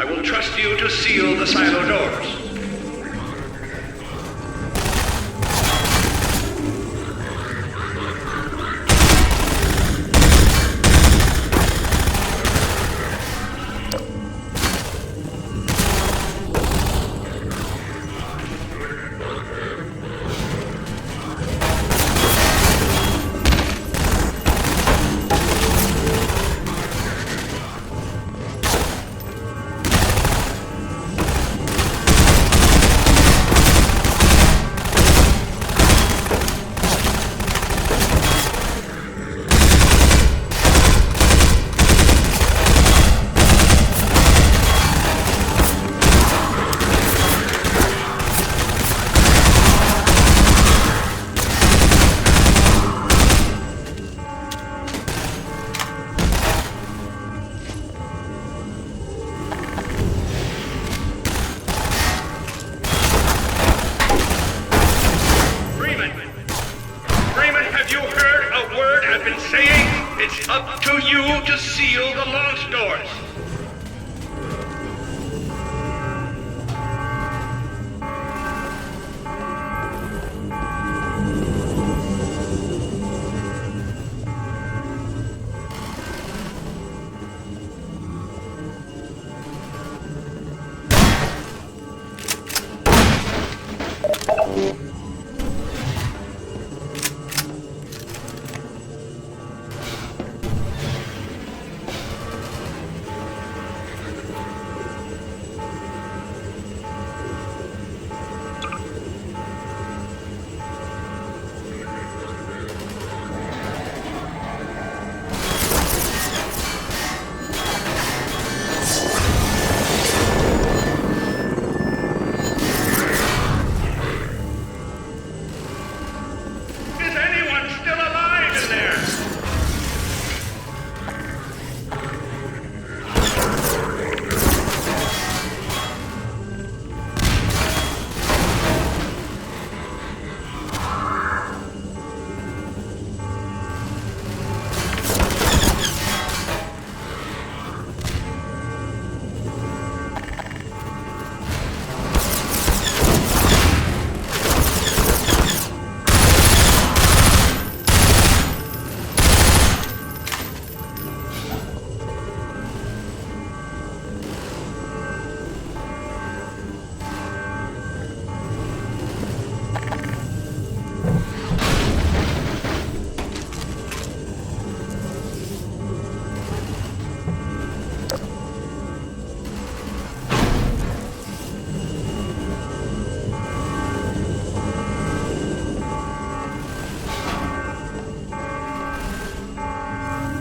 I will trust you to seal the silo doors. It's up to you to seal the launch doors.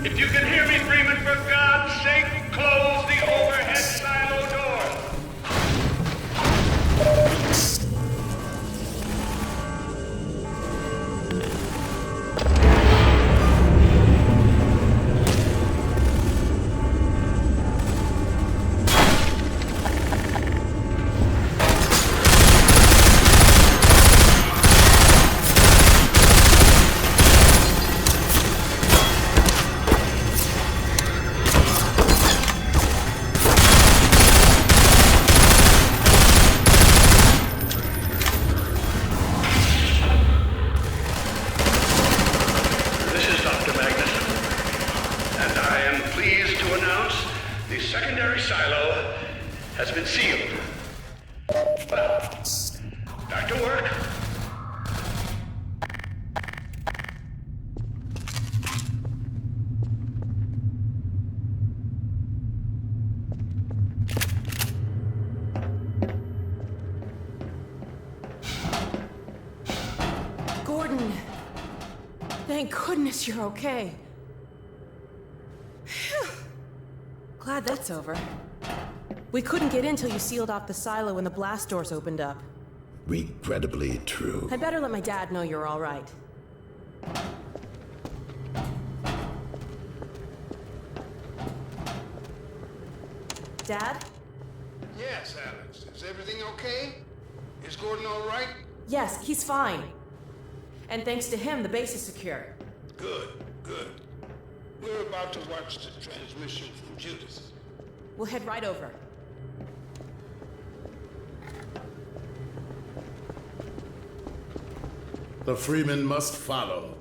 If you can hear me, Freeman, for God's sake, close the overhead silo door. The secondary silo has been sealed. Well, back to work. Gordon, thank goodness you're okay. Glad that's over. We couldn't get in till you sealed off the silo when the blast doors opened up. Regrettably true. I'd better let my dad know you're all right. Dad? Yes, Alyx. Is everything okay? Is Gordon all right? Yes, he's fine. And thanks to him, the base is secure. Good, good. We're about to watch the transmission from Judas. We'll head right over. The Freeman must follow.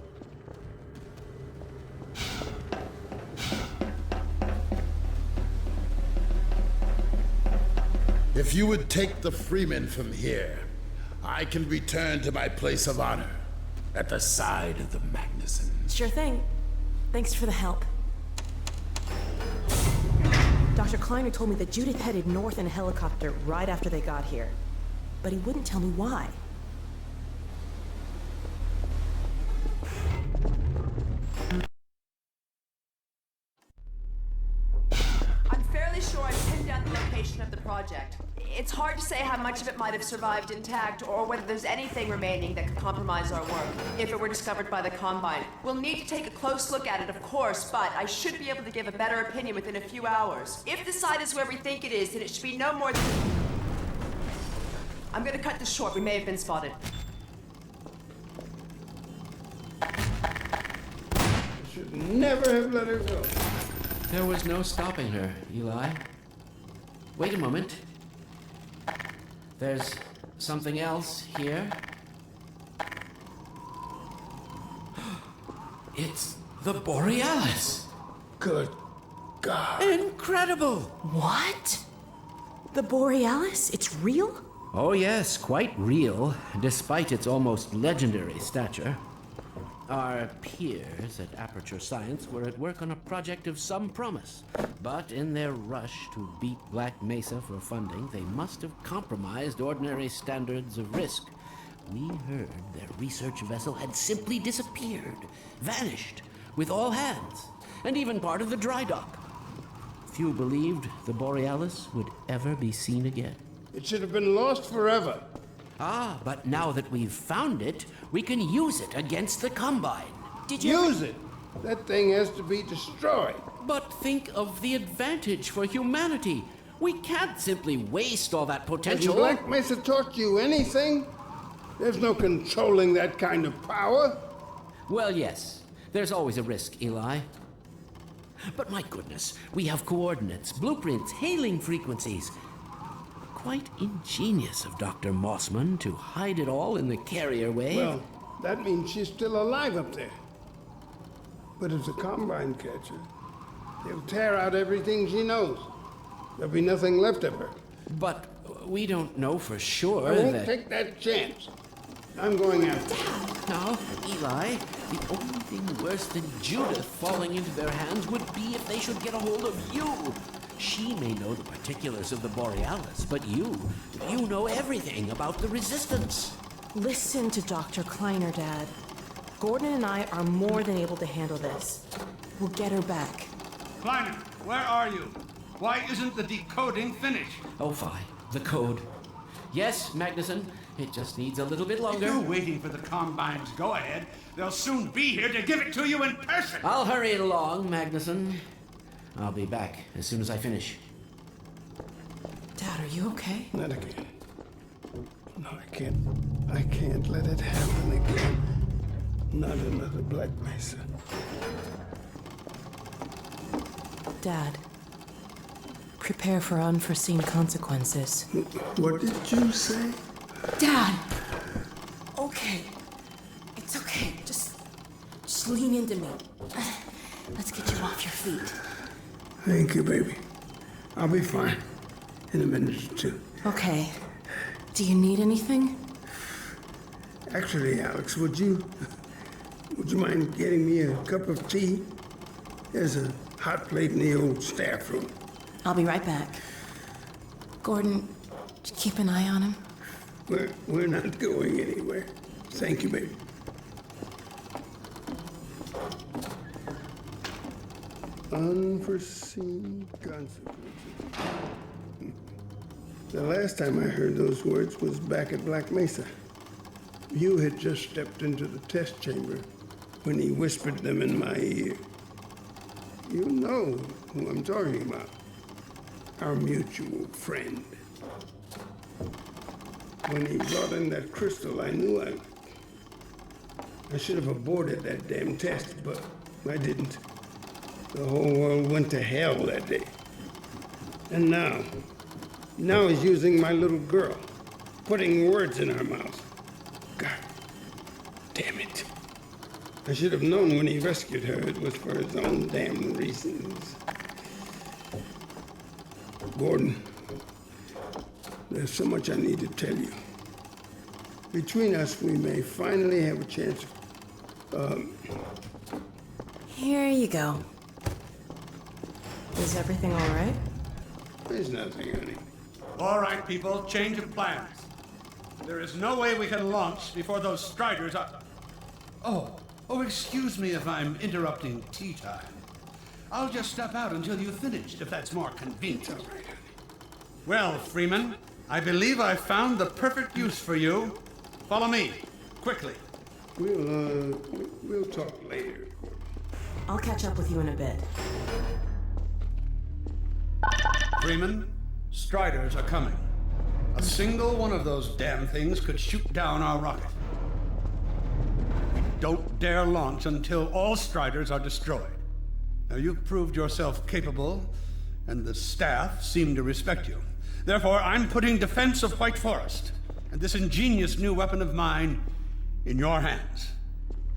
If you would take the Freeman from here, I can return to my place of honor at the side of the Magnuson. Sure thing. Thanks for the help. Dr. Kleiner told me that Judith headed north in a helicopter right after they got here. But he wouldn't tell me why. I'm fairly sure I've pinned down the location of the project. It's hard to say how much of it might have survived intact, or whether there's anything remaining that could compromise our work, if it were discovered by the Combine. We'll need to take a close look at it, of course, but I should be able to give a better opinion within a few hours. If the site is where we think it is, then it should be no more than... I'm gonna cut this short. We may have been spotted. Should never have let her go. There was no stopping her, Eli. Wait a moment. There's something else here. It's the Borealis. Good God. Incredible! What? The Borealis? It's real? Oh yes, quite real, despite its almost legendary stature. Our peers at Aperture Science were at work on a project of some promise, but in their rush to beat Black Mesa for funding, they must have compromised ordinary standards of risk. We heard their research vessel had simply disappeared, vanished, with all hands, and even part of the dry dock. Few believed the Borealis would ever be seen again. It should have been lost forever. Ah, but now that we've found it, we can use it against the Combine. Did you... Use it. That thing has to be destroyed. But think of the advantage for humanity. We can't simply waste all that Has potential. Black Mesa taught you anything? There's no controlling that kind of power. Well, yes. There's always a risk, Eli. But my goodness, we have coordinates, blueprints, hailing frequencies. Quite ingenious of Dr. Mossman to hide it all in the carrier wave. Well, that means she's still alive up there. But as a Combine catcher, they'll tear out everything she knows. There'll be nothing left of her. But we don't know for sure I won't that... take that chance. I'm going after her. Now, Eli, the only thing worse than Judith falling into their hands would be if they should get a hold of you. She may know the particulars of the Borealis, but you know everything about the Resistance. Listen to Dr. Kleiner, Dad. Gordon and I are more than able to handle this. We'll get her back. Kleiner, where are you? Why isn't the decoding finished? Oh, fine. The code. Yes, Magnuson. It just needs a little bit If longer. you're waiting for the Combine's go-ahead, they'll soon be here to give it to you in person. I'll hurry it along, Magnuson. I'll be back as soon as I finish. Dad, are you okay? Not again. No, I can't let it happen again. Not another Black Mesa. Dad, prepare for unforeseen consequences. What did you say? Dad! Okay. It's okay. Just lean into me. Let's get you off your feet. Thank you, baby. I'll be fine in a minute or two. Okay. Do you need anything? Actually, Alyx, would you mind getting me a cup of tea? There's a hot plate in the old staff room. I'll be right back. Gordon, keep an eye on him. We're not going anywhere. Thank you, baby. Unforeseen consequences. The last time I heard those words was back at Black Mesa. You had just stepped into the test chamber when he whispered them in my ear. You know who I'm talking about. Our mutual friend. When he brought in that crystal, I knew I should have aborted that damn test, but I didn't. The whole world went to hell that day. And now he's using my little girl, putting words in her mouth. God, Damn it. I should have known when he rescued her it was for his own damn reasons. Gordon, there's so much I need to tell you. Between us, we may finally have a chance of, Here you go. Is everything all right? there's nothing, honey. All right, people, change of plans. There is no way we can launch before those Striders are... Oh, excuse me if I'm interrupting tea time. I'll just step out until you've finished, if that's more convenient. All right, honey. Well, Freeman, I believe I found the perfect use for you. Follow me, quickly. We'll talk later, Gordon. I'll catch up with you in a bit. Freeman, Striders are coming. A single one of those damn things could shoot down our rocket. Don't dare launch until all Striders are destroyed. Now, you've proved yourself capable, and the staff seem to respect you. Therefore, I'm putting defense of White Forest and this ingenious new weapon of mine in your hands.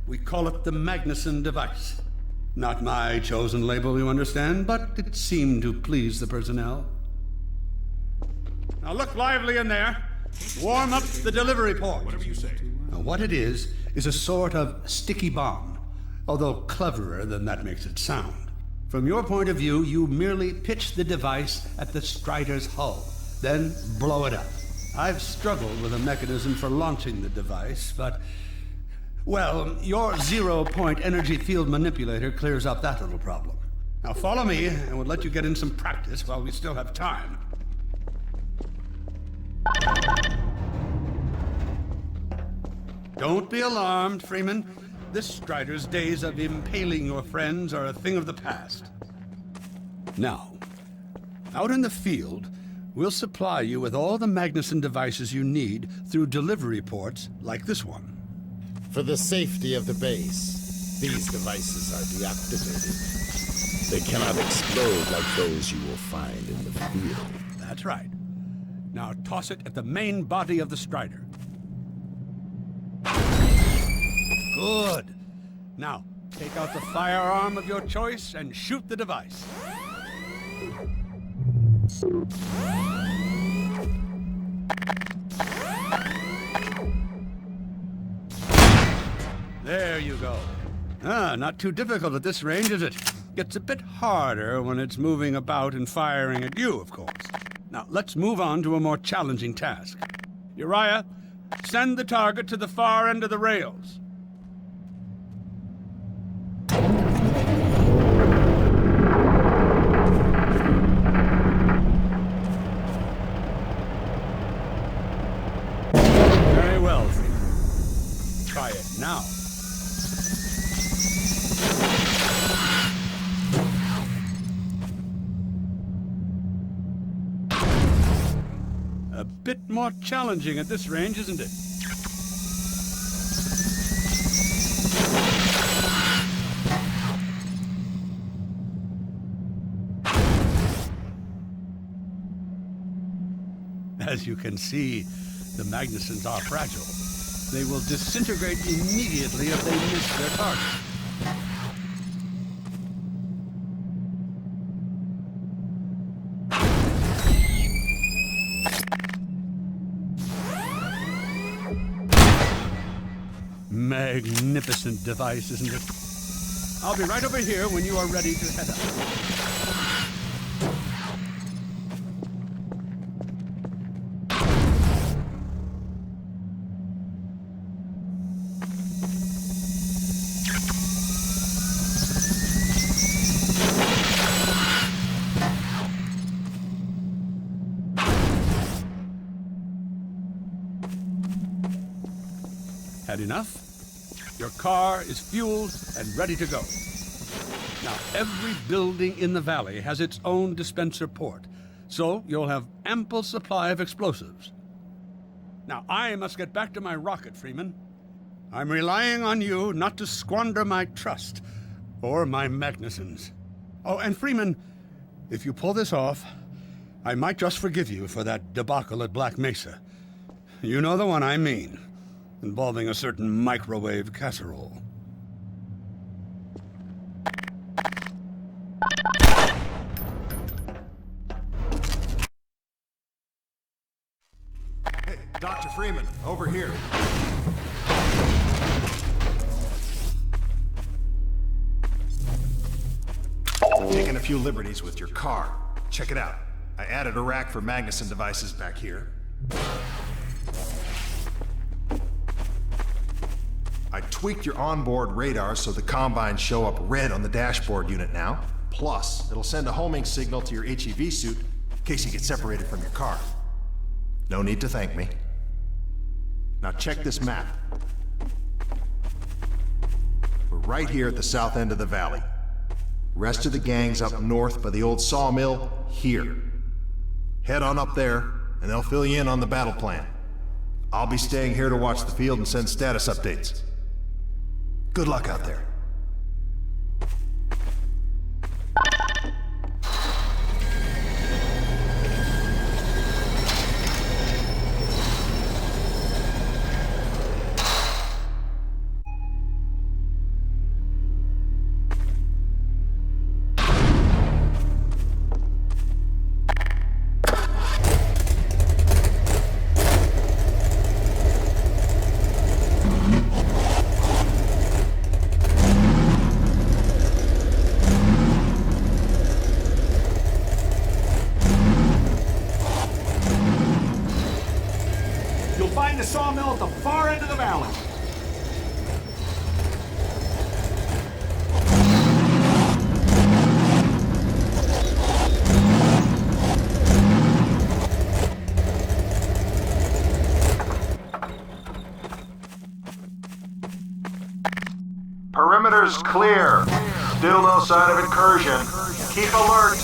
We call it the Magnuson device. Not my chosen label, you understand, but it seemed to please the personnel. Now look lively in there. Warm up the delivery port. Whatever you say. Now, what it is a sort of sticky bomb, although cleverer than that makes it sound. From your point of view, you merely pitch the device at the Strider's hull, then blow it up. I've struggled with a mechanism for launching the device, but... well, your zero-point energy field manipulator clears up that little problem. Now follow me, and we'll let you get in some practice while we still have time. Don't be alarmed, Freeman. This Strider's days of impaling your friends are a thing of the past. Now, out in the field, we'll supply you with all the Magnuson devices you need through delivery ports like this one. For the safety of the base, these devices are deactivated. They cannot explode like those you will find in the field. That's right. Now toss it at the main body of the Strider. Good. Now, take out the firearm of your choice and shoot the device. There you go. Not too difficult at this range, is it? Gets a bit harder when it's moving about and firing at you, of course. Now, let's move on to a more challenging task. Uriah, send the target to the far end of the rails. Very well, Freeman. Try it now. A bit more challenging at this range, isn't it? As you can see, the Magnusons are fragile. They will disintegrate immediately if they miss their target. Magnificent device, isn't it? I'll be right over here when you are ready to head up. Had enough? Your car is fueled and ready to go. Now, every building in the valley has its own dispenser port, so you'll have ample supply of explosives. Now, I must get back to my rocket, Freeman. I'm relying on you not to squander my trust, or my Magnusons. Oh, and Freeman, if you pull this off, I might just forgive you for that debacle at Black Mesa. You know the one I mean. involving a certain microwave casserole. Hey, Dr. Freeman, over here. Taking a few liberties with your car. Check it out. I added a rack for Magnuson devices back here. I tweaked your onboard radar so the combines show up red on the dashboard unit now. Plus, it'll send a homing signal to your HEV suit in case you get separated from your car. No need to thank me. Now check this map. We're right here at the south end of the valley. Rest of the gang's up north by the old sawmill here. Head on up there, and they'll fill you in on the battle plan. I'll be staying here to watch the field and send status updates. Good luck out there. Find the sawmill at the far end of the valley. Perimeter's clear. Still no sign of incursion. Keep alert.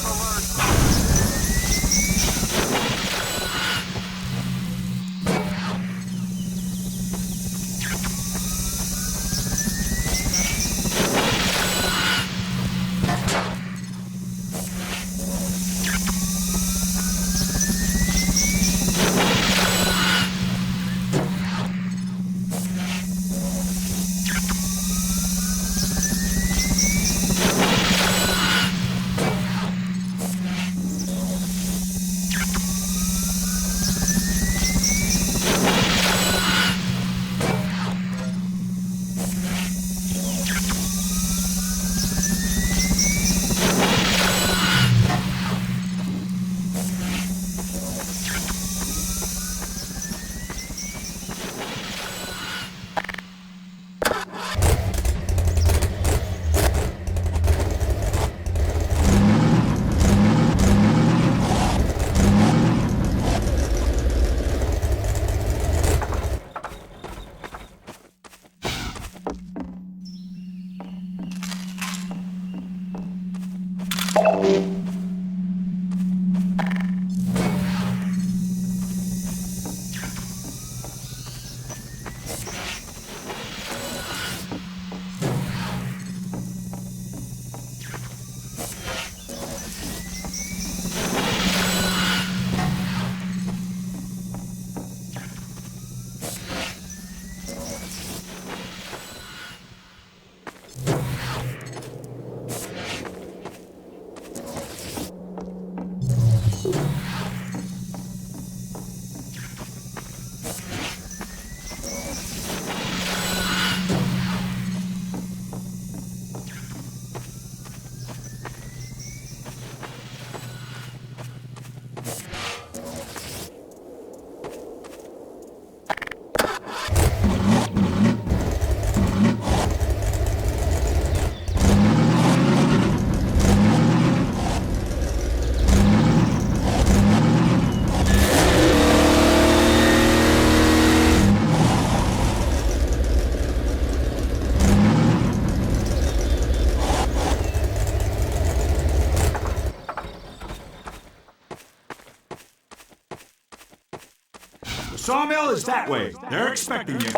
Sawmill is that way. They're expecting you.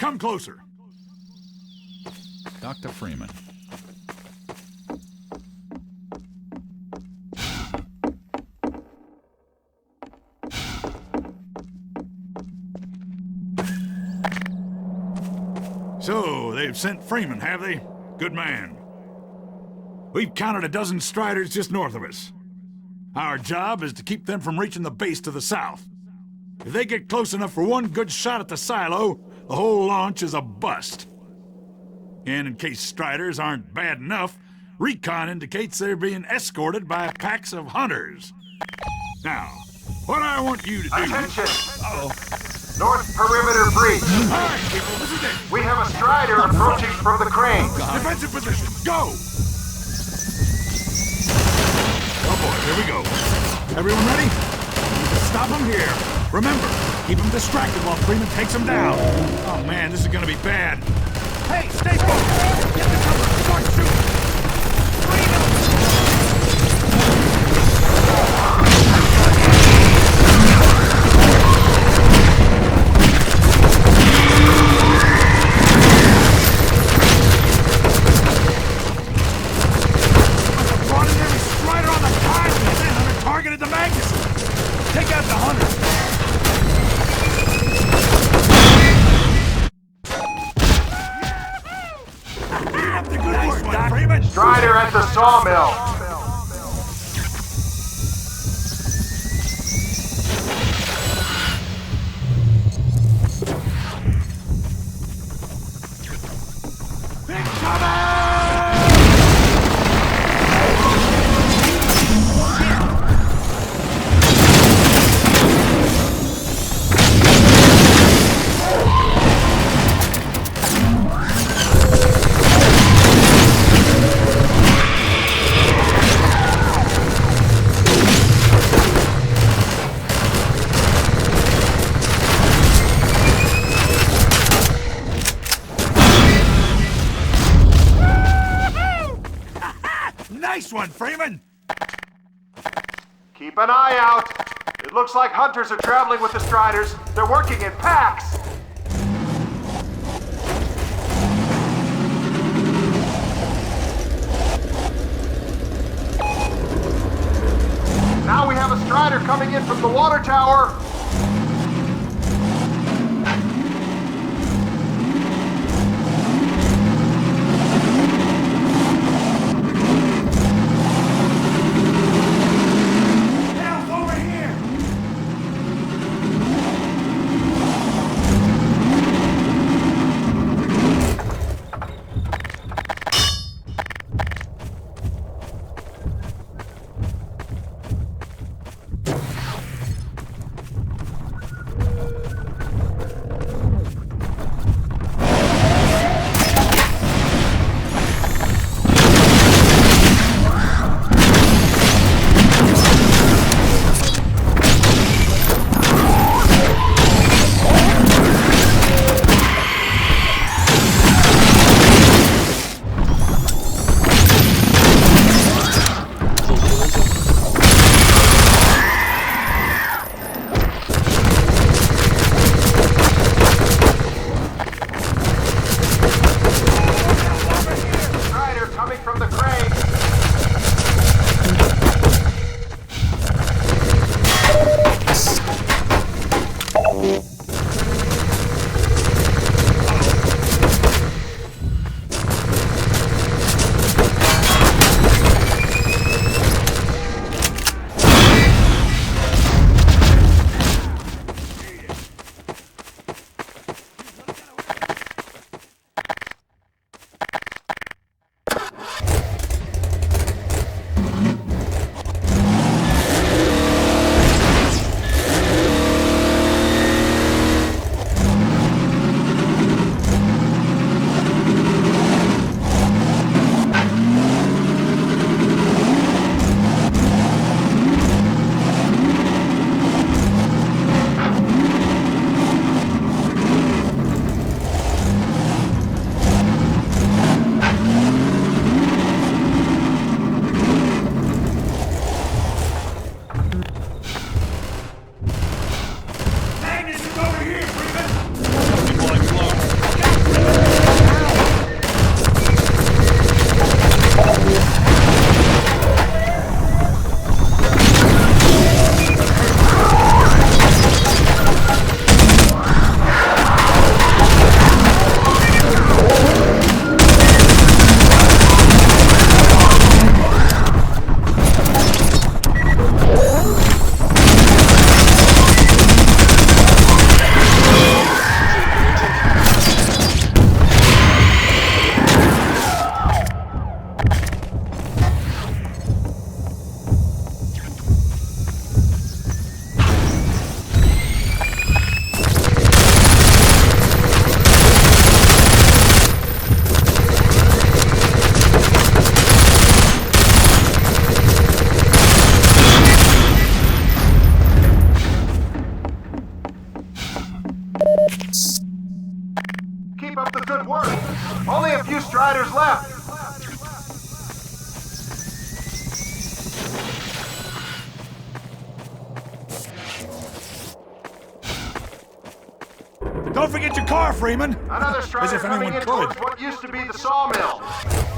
come closer. Dr. Freeman. So, they've sent Freeman, have they? Good man. We've counted a dozen Striders just north of us. Our job is to keep them from reaching the base to the south. If they get close enough for one good shot at the silo, the whole launch is a bust. And in case Striders aren't bad enough, recon indicates they're being escorted by packs of hunters. Now, what I want you to do... Attention! Uh-oh. North perimeter breach. All right, people, this is it. We have a Strider approaching from the crane. Defensive position, go! Oh boy, here we go. Everyone ready? Stop them here. Remember, keep them distracted while Freeman takes them down. Oh man, this is gonna be bad. Hey, stay focused! Get the cover! Start shooting! Brought in every Strider on the time, and then Hunter targeted the Magnus. Take out the Hunter. Good work, Freeman. Strider at the sawmill. Nice one, Freeman! Keep an eye out. It looks like hunters are traveling with the Striders. They're working in packs. Now we have a Strider coming in from the water tower. Keep up the good work. Only a few Striders left. Don't forget your car, Freeman! Another As Strider if coming anyone in could. towards what used to be the sawmill.